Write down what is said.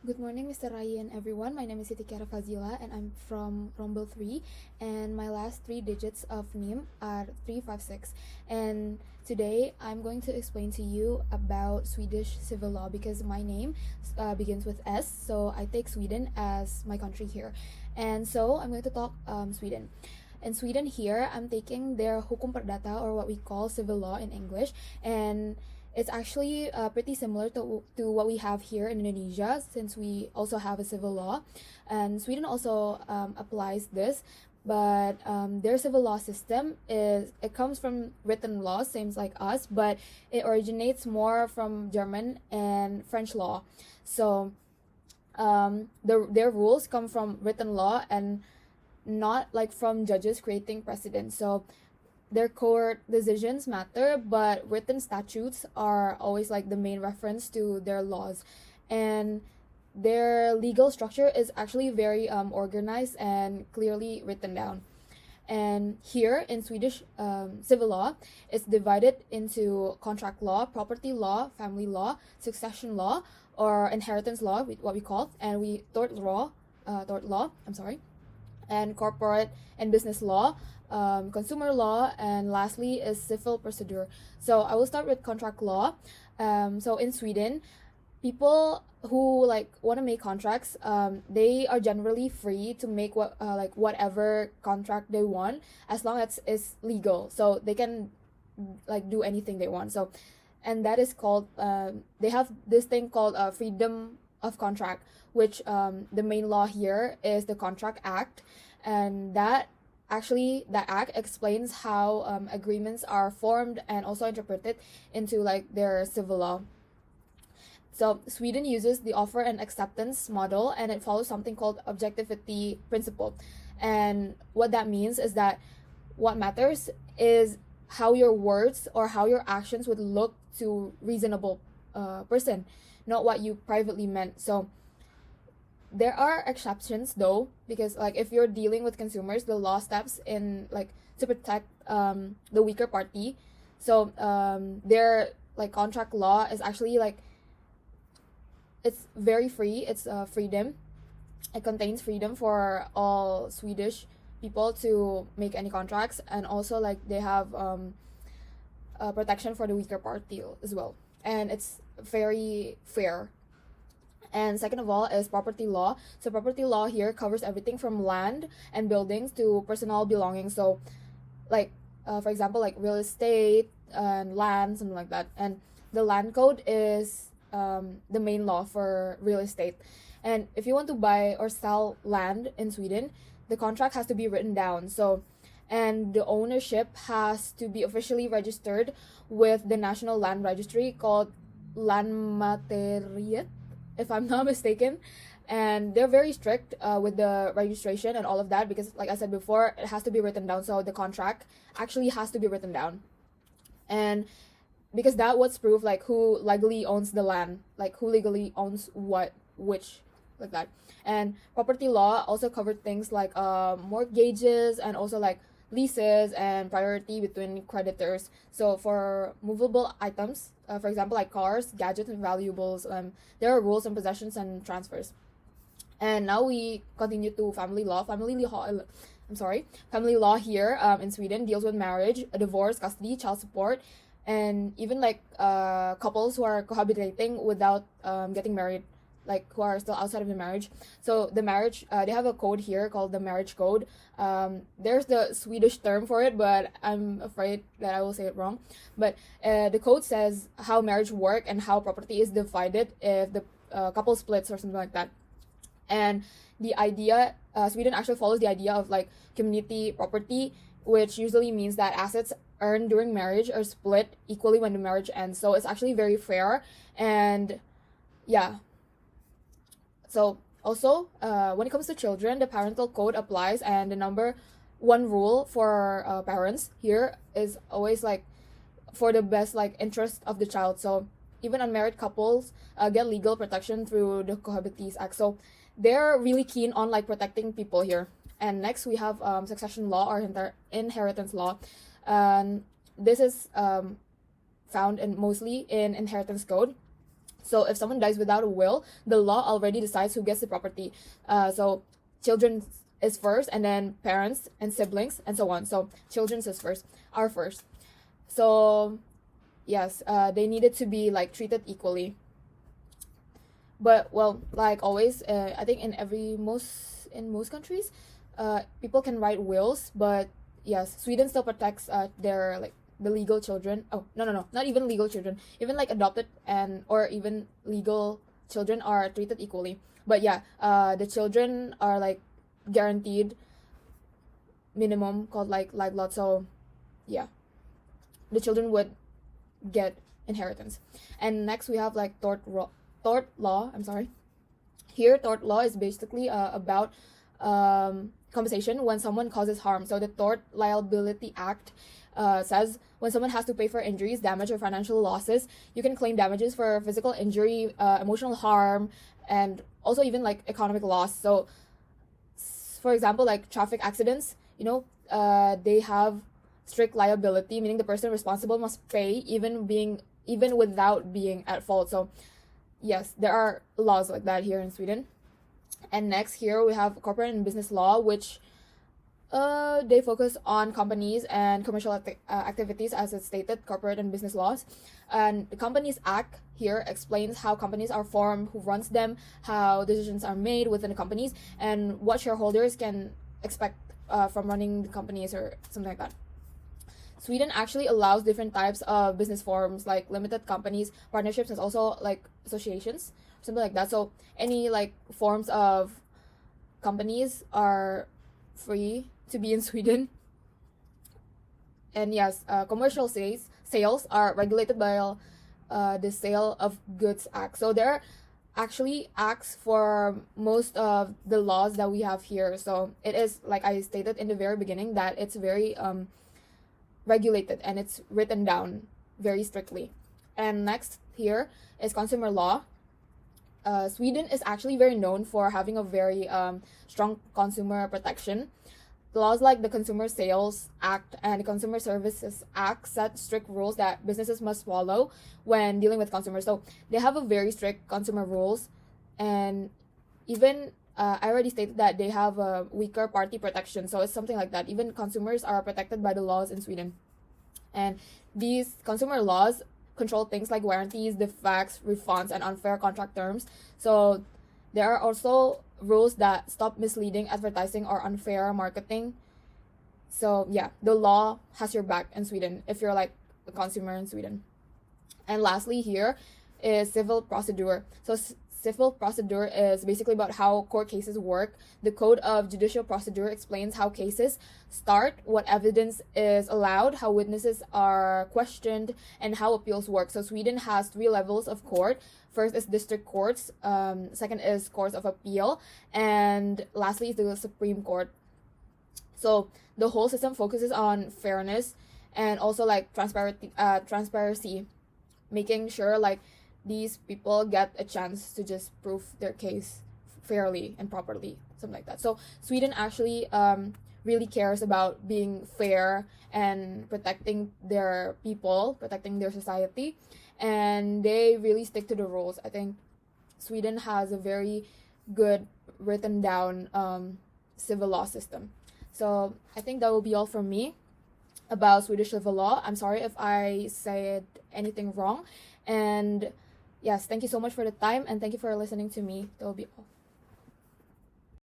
Good morning, Mr. Rai and everyone. My name is Siti Kiara Fazila and I'm from Rombel 3 and my last three digits of NIM are 356. And today I'm going to explain to you about Swedish civil law because my name begins with S, so I take Sweden as my country here. And so I'm going to talk Sweden. In Sweden here, I'm taking their Hukum Perdata, or what we call civil law in English, and it's actually pretty similar to what we have here in Indonesia, since we also have a civil law. And Sweden also applies this, but their civil law system it comes from written law, same like us, but it originates more from German and French law. So their rules come from written law and not like from judges creating precedents. So their court decisions matter, but written statutes are always like the main reference to their laws. And their legal structure is actually very organized and clearly written down. And here in Swedish civil law, it's divided into contract law, property law, family law, succession law, or inheritance law, what we call, and tort law, and corporate and business law, consumer law, and lastly is civil procedure. So I will start with contract law. So in Sweden, people who like want to make contracts, they are generally free to make whatever contract they want as long as it's legal. So they can like do anything they want. So, and that is called they have this thing called freedom of contract, which the main law here is the Contract Act, and that act explains how agreements are formed and also interpreted into like their civil law. So Sweden uses the offer and acceptance model, and it follows something called objectivity principle. And what that means is that what matters is how your words or how your actions would look to reasonable person, not what you privately meant. So there are exceptions though, because like if you're dealing with consumers, the law steps in like to protect the weaker party. So their like contract law is actually like it's very free. It's freedom. It contains freedom for all Swedish people to make any contracts, and also like they have protection for the weaker party as well, and it's very fair. And second of all is property law. So property law here covers everything from land and buildings to personal belongings. So like for example like real estate and land, something like that. And the land code is the main law for real estate. And if you want to buy or sell land in Sweden, the contract has to be written down. So and the ownership has to be officially registered with the National Land Registry called Landmateriet, if I'm not mistaken. And they're very strict with the registration and all of that, because like I said before, it has to be written down. So the contract actually has to be written down, and because that what's proof like who legally owns the land, like who legally owns what, which, like that. And property law also covered things like mortgages and also like leases and priority between creditors. So for movable items, for example like cars, gadgets, and valuables, there are rules on possessions and transfers. And now we continue to family law. Family law here in Sweden deals with marriage, divorce, custody, child support, and even like couples who are cohabitating without getting married, like who are still outside of the marriage. So the marriage, they have a code here called the marriage code. There's the Swedish term for it, but I'm afraid that I will say it wrong. But the code says how marriage work and how property is divided if the couple splits or something like that. And the idea, Sweden actually follows the idea of like community property, which usually means that assets earned during marriage are split equally when the marriage ends. So it's actually very fair. And yeah. So also, when it comes to children, the parental code applies, and the number one rule for parents here is always like for the best like interest of the child. So even unmarried couples get legal protection through the Cohabitants Act. So they're really keen on like protecting people here. And next we have succession law or inheritance law. This is found in mostly in inheritance code. So if someone dies without a will, the law already decides who gets the property. So children is first, and then parents and siblings and so on. So children's is first, are first. So yes, they needed to be like treated equally. But well, like always, I think in most countries, people can write wills, but yes, Sweden still protects their like the legal children. Oh, no, not even legal children. Even like adopted and or even legal children are treated equally. But yeah, the children are like guaranteed minimum called like lot. So yeah, the children would get inheritance. And next we have like tort law. I'm sorry. Here, tort law is basically about compensation when someone causes harm. So the Tort Liability Act says when someone has to pay for injuries, damage, or financial losses, you can claim damages for physical injury, emotional harm, and also even like economic loss. So, for example, like traffic accidents, they have strict liability, meaning the person responsible must pay even without being at fault. So, yes, there are laws like that here in Sweden. And next here we have corporate and business law, which they focus on companies and commercial activities, as it's stated, corporate and business laws. And the Companies Act here explains how companies are formed, who runs them, how decisions are made within the companies, and what shareholders can expect from running the companies or something like that. Sweden actually allows different types of business forms like limited companies, partnerships, and also like associations, something like that. So any like forms of companies are free to be in Sweden. And yes, commercial sales are regulated by the Sale of Goods Act. So there are actually acts for most of the laws that we have here. So it is, like I stated in the very beginning, that it's very regulated and it's written down very strictly. And next here is consumer law. Sweden is actually very known for having a very strong consumer protection. Laws like the Consumer Sales Act and the Consumer Services Act set strict rules that businesses must follow when dealing with consumers. So they have a very strict consumer rules, and even I already stated that they have a weaker party protection. So it's something like that. Even consumers are protected by the laws in Sweden. And these consumer laws control things like warranties, defects, refunds, and unfair contract terms. So there are also rules that stop misleading advertising or unfair marketing. So yeah, the law has your back in Sweden if you're like a consumer in Sweden. And lastly here is civil procedure. So civil procedure is basically about how court cases work. The Code of Judicial Procedure explains how cases start, what evidence is allowed, how witnesses are questioned, and how appeals work. So Sweden has 3 levels of court. First is district courts, second is courts of appeal, and lastly is the Supreme Court. So the whole system focuses on fairness and also like transparency, making sure like these people get a chance to just prove their case fairly and properly, something like that. So Sweden actually really cares about being fair and protecting their people, protecting their society, and they really stick to the rules. I think Sweden has a very good written down civil law system. So I think that will be all from me about Swedish civil law. I'm sorry if I said anything wrong. And yes, thank you so much for the time, and thank you for listening to me. That will be all.